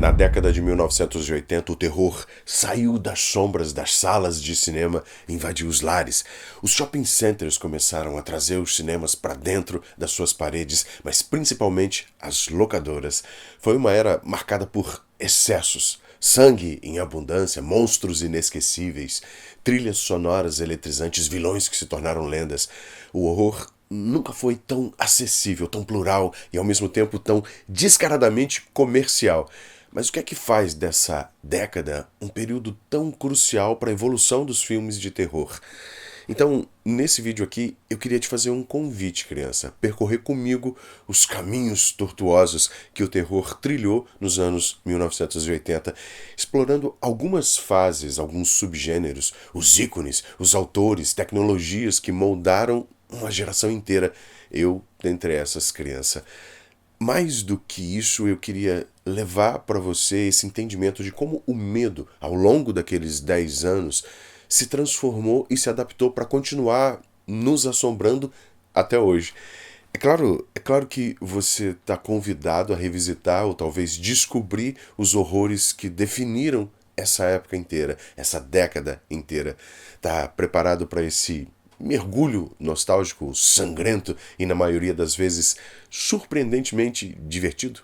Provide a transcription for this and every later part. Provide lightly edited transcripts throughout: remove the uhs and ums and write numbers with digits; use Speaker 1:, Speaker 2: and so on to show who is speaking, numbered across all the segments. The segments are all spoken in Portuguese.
Speaker 1: Na década de 1980, o terror saiu das sombras das salas de cinema e invadiu os lares. Os shopping centers começaram a trazer os cinemas para dentro das suas paredes, mas principalmente as locadoras. Foi uma era marcada por excessos, sangue em abundância, monstros inesquecíveis, trilhas sonoras eletrizantes, vilões que se tornaram lendas. O horror nunca foi tão acessível, tão plural e ao mesmo tempo tão descaradamente comercial. Mas o que é que faz dessa década um período tão crucial para a evolução dos filmes de terror? Então, nesse vídeo aqui, eu queria te fazer um convite, criança. Percorrer comigo os caminhos tortuosos que o terror trilhou nos anos 1980, explorando algumas fases, alguns subgêneros, os ícones, os autores, tecnologias que moldaram uma geração inteira, eu dentre essas, criança. Mais do que isso, eu queria levar para você esse entendimento de como o medo, ao longo daqueles 10 anos, se transformou e se adaptou para continuar nos assombrando até hoje. É claro que você está convidado a revisitar ou talvez descobrir os horrores que definiram essa época inteira, essa década inteira. Está preparado para esse mergulho nostálgico, sangrento e, na maioria das vezes, surpreendentemente divertido?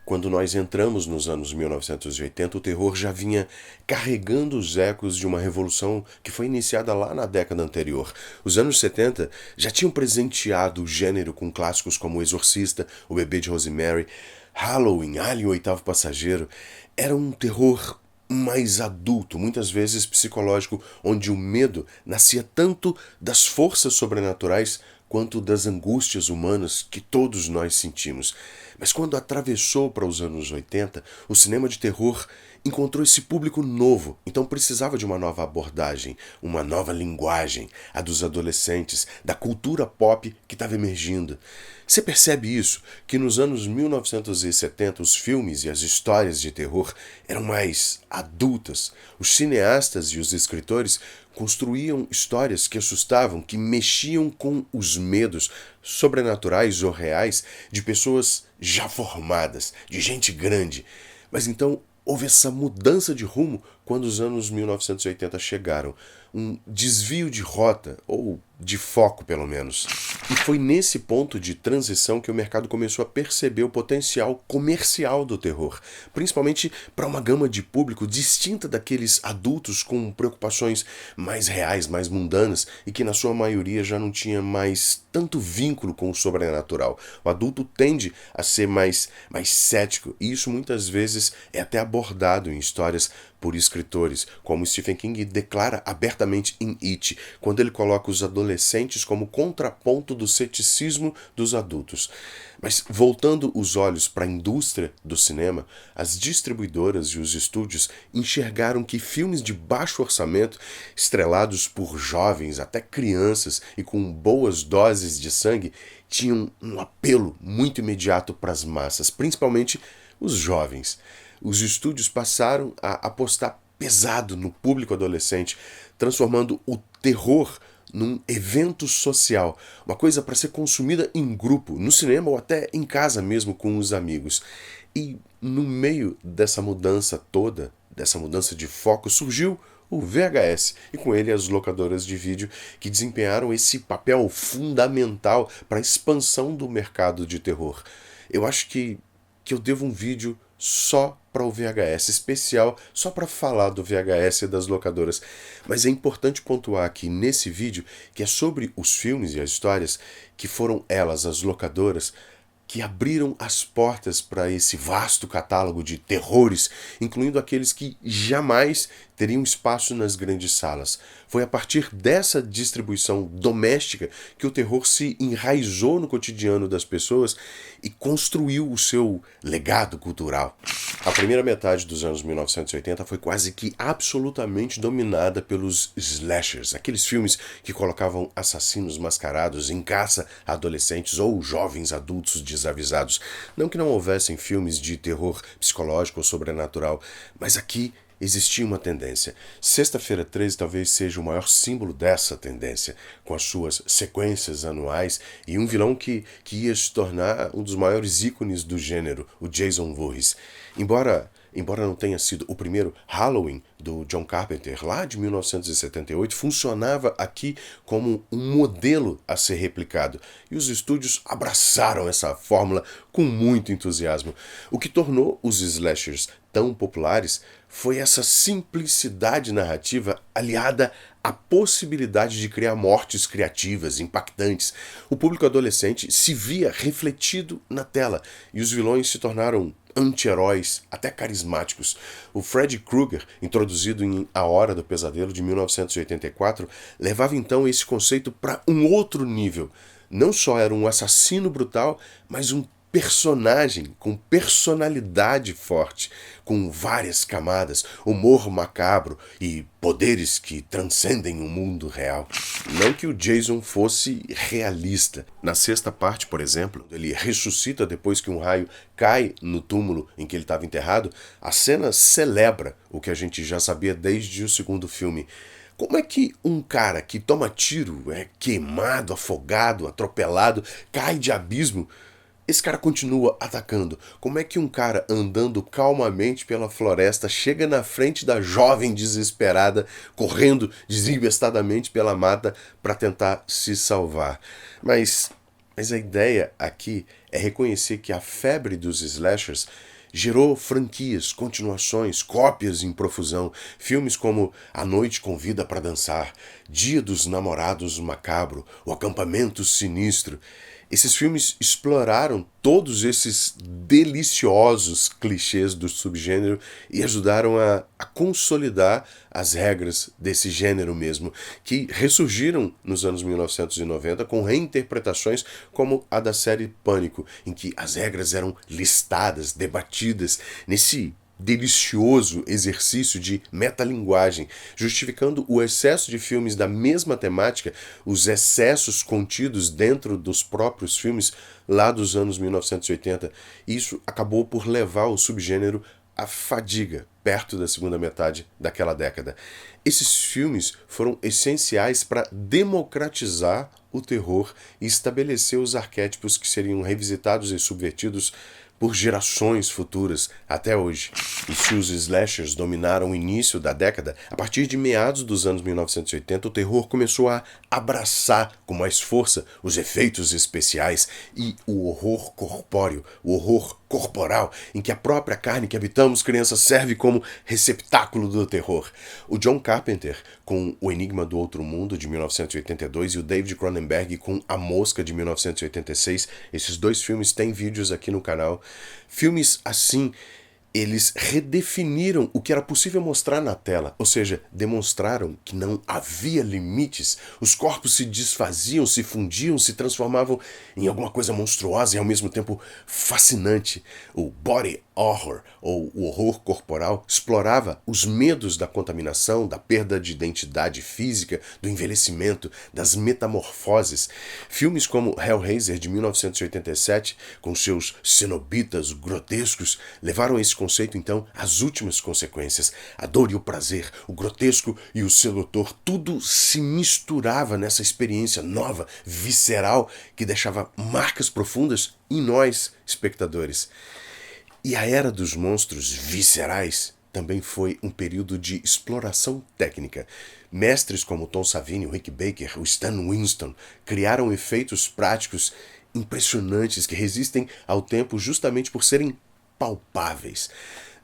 Speaker 1: Quando nós entramos nos anos 1980, o terror já vinha carregando os ecos de uma revolução que foi iniciada lá na década anterior. Os anos 70 já tinham presenteado o gênero com clássicos como O Exorcista, O Bebê de Rosemary, Halloween, Alien, o Oitavo Passageiro. Era um terror mais adulto, muitas vezes psicológico, onde o medo nascia tanto das forças sobrenaturais quanto das angústias humanas que todos nós sentimos. Mas quando atravessou para os anos 80, o cinema de terror encontrou esse público novo, então precisava de uma nova abordagem, uma nova linguagem, a dos adolescentes, da cultura pop que estava emergindo. Você percebe isso? Que nos anos 1970 os filmes e as histórias de terror eram mais adultas. Os cineastas e os escritores construíam histórias que assustavam, que mexiam com os medos sobrenaturais ou reais de pessoas já formadas, de gente grande. Mas então houve essa mudança de rumo quando os anos 1980 chegaram. Um desvio de rota, ou de foco pelo menos. E foi nesse ponto de transição que o mercado começou a perceber o potencial comercial do terror, principalmente para uma gama de público distinta daqueles adultos com preocupações mais reais, mais mundanas e que na sua maioria já não tinha mais tanto vínculo com o sobrenatural. O adulto tende a ser mais cético e isso muitas vezes é até abordado em histórias por escritores, como Stephen King declara abertamente em It, quando ele coloca os adolescentes como contraponto do ceticismo dos adultos. Mas voltando os olhos para a indústria do cinema, as distribuidoras e os estúdios enxergaram que filmes de baixo orçamento, estrelados por jovens, até crianças e com boas doses de sangue, tinham um apelo muito imediato para as massas, principalmente os jovens. Os estúdios passaram a apostar pesado no público adolescente, transformando o terror num evento social, uma coisa para ser consumida em grupo, no cinema ou até em casa mesmo com os amigos. E no meio dessa mudança toda, dessa mudança de foco, surgiu o VHS e com ele as locadoras de vídeo que desempenharam esse papel fundamental para a expansão do mercado de terror. Eu acho que eu devo um vídeo só para o VHS, especial só para falar do VHS e das locadoras. Mas é importante pontuar aqui nesse vídeo que é sobre os filmes e as histórias que foram elas, as locadoras, que abriram as portas para esse vasto catálogo de terrores, incluindo aqueles que jamais teriam espaço nas grandes salas. Foi a partir dessa distribuição doméstica que o terror se enraizou no cotidiano das pessoas e construiu o seu legado cultural. A primeira metade dos anos 1980 foi quase que absolutamente dominada pelos slashers, aqueles filmes que colocavam assassinos mascarados em caça a adolescentes ou jovens adultos desavisados. Não que não houvessem filmes de terror psicológico ou sobrenatural, mas aqui existia uma tendência. Sexta-feira 13 talvez seja o maior símbolo dessa tendência, com as suas sequências anuais e um vilão que ia se tornar um dos maiores ícones do gênero, o Jason Voorhees. Embora não tenha sido o primeiro, Halloween, do John Carpenter, lá de 1978, funcionava aqui como um modelo a ser replicado. E os estúdios abraçaram essa fórmula com muito entusiasmo. O que tornou os slashers tão populares foi essa simplicidade narrativa aliada à possibilidade de criar mortes criativas, impactantes. O público adolescente se via refletido na tela e os vilões se tornaram anti-heróis, até carismáticos. O Freddy Krueger, introduzido em A Hora do Pesadelo de 1984, levava então esse conceito para um outro nível. Não só era um assassino brutal, mas um personagem com personalidade forte, com várias camadas, humor macabro e poderes que transcendem o mundo real. Não que o Jason fosse realista. Na sexta parte, por exemplo, ele ressuscita depois que um raio cai no túmulo em que ele estava enterrado, a cena celebra o que a gente já sabia desde o segundo filme. Como é que um cara que toma tiro, é queimado, afogado, atropelado, cai de abismo, esse cara continua atacando? Como é que um cara andando calmamente pela floresta chega na frente da jovem desesperada, correndo desembestadamente pela mata para tentar se salvar? Mas a ideia aqui é reconhecer que a febre dos slashers gerou franquias, continuações, cópias em profusão. Filmes como A Noite Convida para Dançar, Dia dos Namorados Macabro, O Acampamento Sinistro. Esses filmes exploraram todos esses deliciosos clichês do subgênero e ajudaram a consolidar as regras desse gênero mesmo, que ressurgiram nos anos 1990 com reinterpretações como a da série Pânico, em que as regras eram listadas, debatidas, nesse delicioso exercício de metalinguagem, justificando o excesso de filmes da mesma temática, os excessos contidos dentro dos próprios filmes lá dos anos 1980. Isso acabou por levar o subgênero à fadiga perto da segunda metade daquela década. Esses filmes foram essenciais para democratizar o terror e estabelecer os arquétipos que seriam revisitados e subvertidos por gerações futuras até hoje. E se os slashers dominaram o início da década, a partir de meados dos anos 1980, o terror começou a abraçar com mais força os efeitos especiais e o horror corpóreo, o horror corporal, em que a própria carne que habitamos, crianças, serve como receptáculo do terror. O John Carpenter, com O Enigma do Outro Mundo, de 1982, e o David Cronenberg, com A Mosca, de 1986, esses dois filmes têm vídeos aqui no canal. Filmes assim, eles redefiniram o que era possível mostrar na tela, ou seja, demonstraram que não havia limites, os corpos se desfaziam, se fundiam, se transformavam em alguma coisa monstruosa e ao mesmo tempo fascinante. O body horror, ou o horror corporal, explorava os medos da contaminação, da perda de identidade física, do envelhecimento, das metamorfoses. Filmes como Hellraiser, de 1987, com seus cenobitas grotescos, levaram esse conceito, então, às últimas consequências. A dor e o prazer, o grotesco e o sedutor, tudo se misturava nessa experiência nova, visceral, que deixava marcas profundas em nós, espectadores. E a era dos monstros viscerais também foi um período de exploração técnica. Mestres como Tom Savini, o Rick Baker, o Stan Winston criaram efeitos práticos impressionantes que resistem ao tempo justamente por serem palpáveis.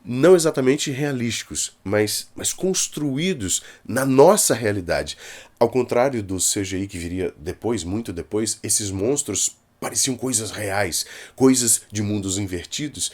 Speaker 1: Não exatamente realísticos, mas construídos na nossa realidade. Ao contrário do CGI que viria depois, muito depois, esses monstros pareciam coisas reais, coisas de mundos invertidos,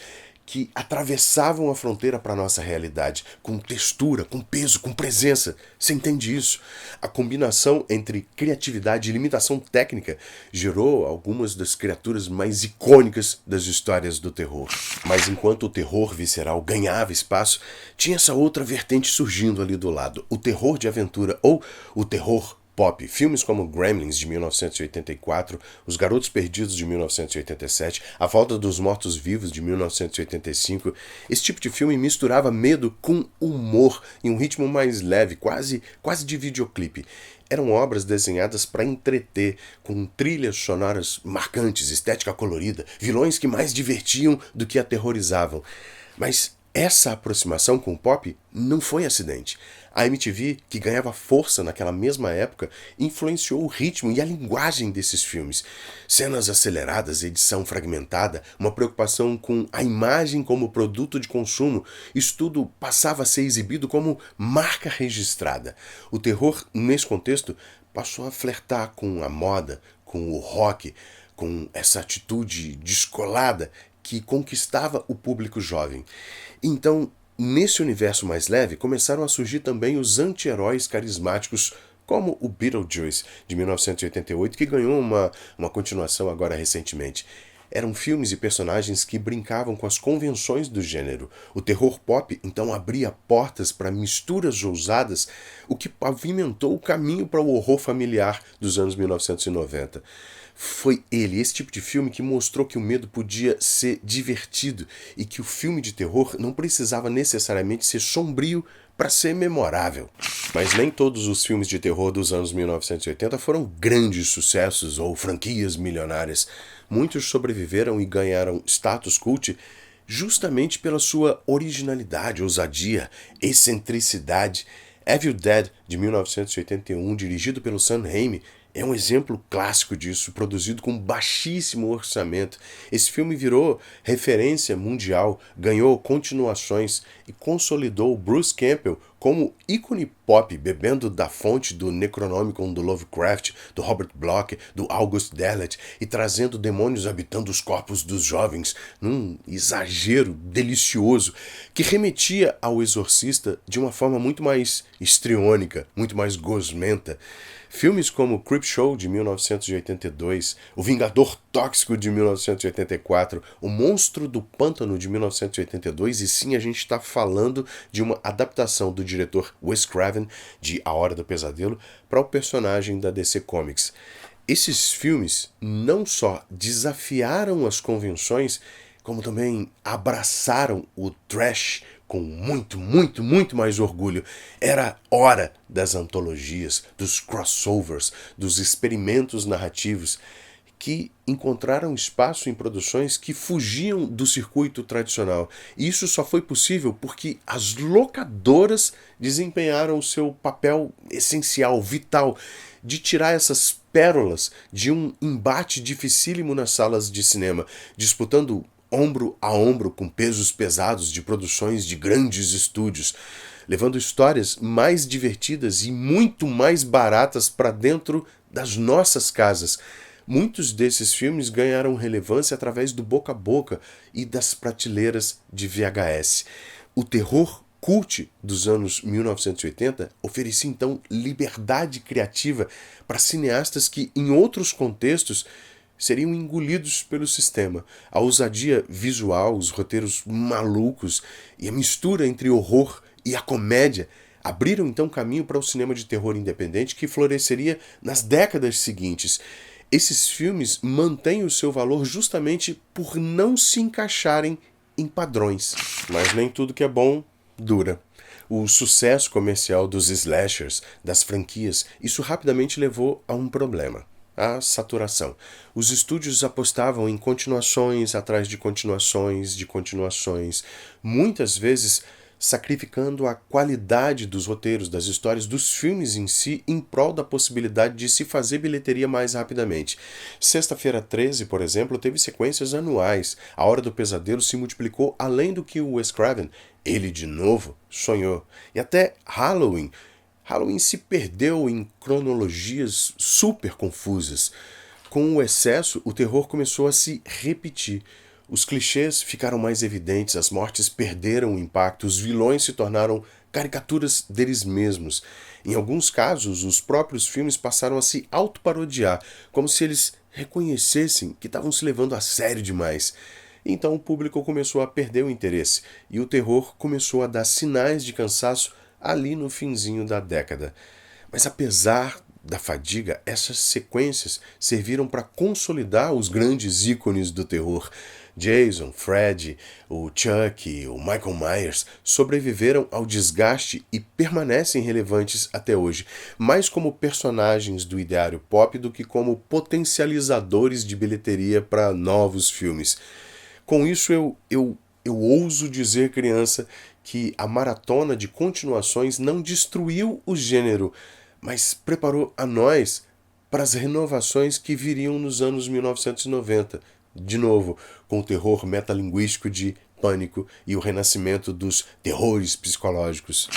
Speaker 1: que atravessavam a fronteira para a nossa realidade, com textura, com peso, com presença. Você entende isso? A combinação entre criatividade e limitação técnica gerou algumas das criaturas mais icônicas das histórias do terror. Mas enquanto o terror visceral ganhava espaço, tinha essa outra vertente surgindo ali do lado, o terror de aventura ou o terror pop. Filmes como Gremlins, de 1984, Os Garotos Perdidos, de 1987, A Volta dos Mortos-Vivos, de 1985. Esse tipo de filme misturava medo com humor em um ritmo mais leve, quase de videoclipe. Eram obras desenhadas para entreter, com trilhas sonoras marcantes, estética colorida, vilões que mais divertiam do que aterrorizavam. Mas essa aproximação com o pop não foi acidente. A MTV, que ganhava força naquela mesma época, influenciou o ritmo e a linguagem desses filmes. Cenas aceleradas, edição fragmentada, uma preocupação com a imagem como produto de consumo, isso tudo passava a ser exibido como marca registrada. O terror, nesse contexto, passou a flertar com a moda, com o rock, com essa atitude descolada que conquistava o público jovem. Então, nesse universo mais leve, começaram a surgir também os anti-heróis carismáticos, como o Beetlejuice, de 1988, que ganhou uma continuação agora recentemente. Eram filmes e personagens que brincavam com as convenções do gênero. O terror pop, então, abria portas para misturas ousadas, o que pavimentou o caminho para o horror familiar dos anos 1990. Foi ele, esse tipo de filme, que mostrou que o medo podia ser divertido e que o filme de terror não precisava necessariamente ser sombrio para ser memorável. Mas nem todos os filmes de terror dos anos 1980 foram grandes sucessos ou franquias milionárias. Muitos sobreviveram e ganharam status cult justamente pela sua originalidade, ousadia, excentricidade. Evil Dead, de 1981, dirigido pelo Sam Raimi, é um exemplo clássico disso, produzido com baixíssimo orçamento. Esse filme virou referência mundial, ganhou continuações e consolidou Bruce Campbell como ícone pop, bebendo da fonte do Necronomicon do Lovecraft, do Robert Bloch, do August Derleth e trazendo demônios habitando os corpos dos jovens num exagero delicioso que remetia ao Exorcista de uma forma muito mais histriônica, muito mais gosmenta. Filmes como Creepshow, de 1982, O Vingador Tóxico, de 1984, O Monstro do Pântano, de 1982, e sim, a gente está falando de uma adaptação do diretor Wes Craven, de A Hora do Pesadelo, para o personagem da DC Comics. Esses filmes não só desafiaram as convenções, como também abraçaram o trash com muito mais orgulho. Era hora das antologias, dos crossovers, dos experimentos narrativos que encontraram espaço em produções que fugiam do circuito tradicional. E isso só foi possível porque as locadoras desempenharam o seu papel essencial, vital, de tirar essas pérolas de um embate dificílimo nas salas de cinema, disputando ombro a ombro com pesos pesados de produções de grandes estúdios, levando histórias mais divertidas e muito mais baratas para dentro das nossas casas. Muitos desses filmes ganharam relevância através do boca a boca e das prateleiras de VHS. O terror cult dos anos 1980 oferecia então liberdade criativa para cineastas que, em outros contextos, seriam engolidos pelo sistema. A ousadia visual, os roteiros malucos e a mistura entre horror e a comédia abriram então caminho para o cinema de terror independente que floresceria nas décadas seguintes. Esses filmes mantêm o seu valor justamente por não se encaixarem em padrões. Mas nem tudo que é bom dura. O sucesso comercial dos slashers, das franquias, isso rapidamente levou a um problema: a saturação. Os estúdios apostavam em continuações atrás de continuações, muitas vezes sacrificando a qualidade dos roteiros, das histórias, dos filmes em si, em prol da possibilidade de se fazer bilheteria mais rapidamente. Sexta-feira 13, por exemplo, teve sequências anuais. A Hora do Pesadelo se multiplicou além do que o Wes Craven, ele de novo, sonhou. E até Halloween se perdeu em cronologias super confusas. Com o excesso, o terror começou a se repetir. Os clichês ficaram mais evidentes, as mortes perderam o impacto, os vilões se tornaram caricaturas deles mesmos. Em alguns casos, os próprios filmes passaram a se autoparodiar, como se eles reconhecessem que estavam se levando a sério demais. Então o público começou a perder o interesse, e o terror começou a dar sinais de cansaço ali no finzinho da década. Mas apesar da fadiga, essas sequências serviram para consolidar os grandes ícones do terror. Jason, Freddy, o Chuck, o Michael Myers sobreviveram ao desgaste e permanecem relevantes até hoje, mais como personagens do ideário pop do que como potencializadores de bilheteria para novos filmes. Com isso, eu ouso dizer, criança, que a maratona de continuações não destruiu o gênero, mas preparou a nós para as renovações que viriam nos anos 1990. De novo, com o terror metalinguístico de Pânico e o renascimento dos terrores psicológicos.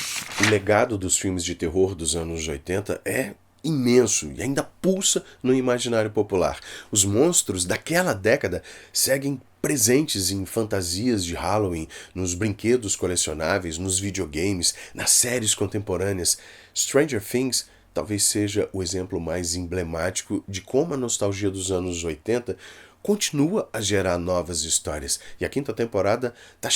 Speaker 1: O legado dos filmes de terror dos anos 80 é imenso e ainda pulsa no imaginário popular. Os monstros daquela década seguem presentes em fantasias de Halloween, nos brinquedos colecionáveis, nos videogames, nas séries contemporâneas. Stranger Things talvez seja o exemplo mais emblemático de como a nostalgia dos anos 80 continua a gerar novas histórias. E a quinta temporada tá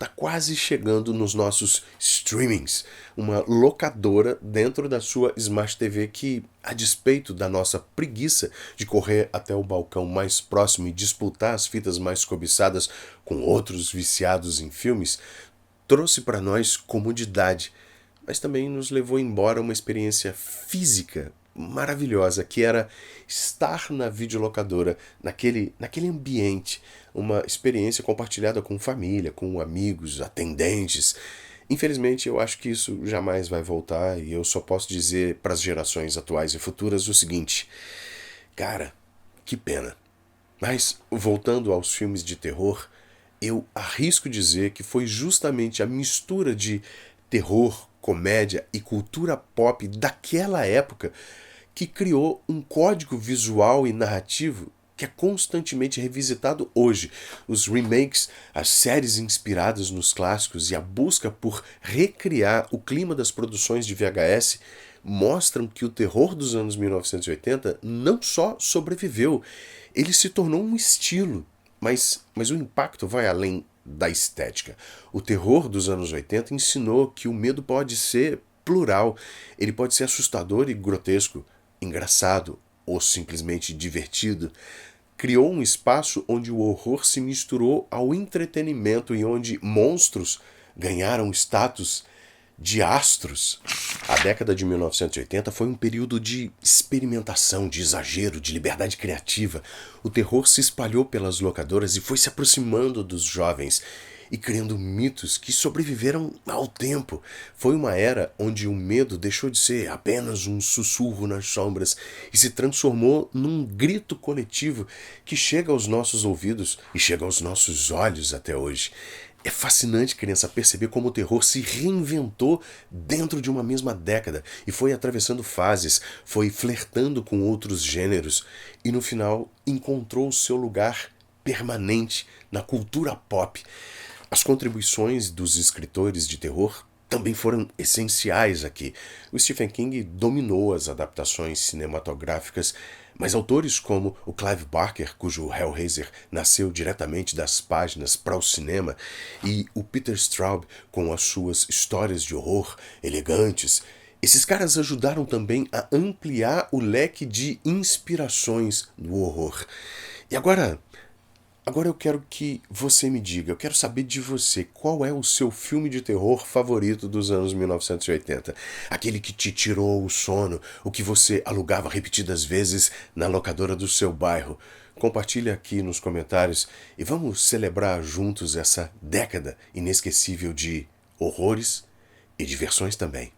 Speaker 1: quase chegando nos nossos streamings. Uma locadora dentro da sua Smart TV que, a despeito da nossa preguiça de correr até o balcão mais próximo e disputar as fitas mais cobiçadas com outros viciados em filmes, trouxe para nós comodidade, mas também nos levou embora uma experiência física maravilhosa, que era estar na videolocadora, naquele ambiente, uma experiência compartilhada com família, com amigos, atendentes. Infelizmente, eu acho que isso jamais vai voltar e eu só posso dizer para as gerações atuais e futuras o seguinte: cara, que pena. Mas, voltando aos filmes de terror, eu arrisco dizer que foi justamente a mistura de terror, comédia e cultura pop daquela época que criou um código visual e narrativo que é constantemente revisitado hoje. Os remakes, as séries inspiradas nos clássicos e a busca por recriar o clima das produções de VHS mostram que o terror dos anos 1980 não só sobreviveu, ele se tornou um estilo, mas o impacto vai além da estética. O terror dos anos 80 ensinou que o medo pode ser plural, ele pode ser assustador e grotesco, engraçado ou simplesmente divertido. Criou um espaço onde o horror se misturou ao entretenimento e onde monstros ganharam status de astros. A década de 1980 foi um período de experimentação, de exagero, de liberdade criativa. O terror se espalhou pelas locadoras e foi se aproximando dos jovens e criando mitos que sobreviveram ao tempo. Foi uma era onde o medo deixou de ser apenas um sussurro nas sombras e se transformou num grito coletivo que chega aos nossos ouvidos e chega aos nossos olhos até hoje. É fascinante, criança, perceber como o terror se reinventou dentro de uma mesma década e foi atravessando fases, foi flertando com outros gêneros e no final encontrou o seu lugar permanente na cultura pop. As contribuições dos escritores de terror também foram essenciais aqui. O Stephen King dominou as adaptações cinematográficas, mas autores como o Clive Barker, cujo Hellraiser nasceu diretamente das páginas para o cinema, e o Peter Straub, com as suas histórias de horror elegantes, esses caras ajudaram também a ampliar o leque de inspirações do horror. E agora eu quero que você me diga, eu quero saber de você, qual é o seu filme de terror favorito dos anos 1980? Aquele que te tirou o sono, o que você alugava repetidas vezes na locadora do seu bairro. Compartilha aqui nos comentários e vamos celebrar juntos essa década inesquecível de horrores e diversões também.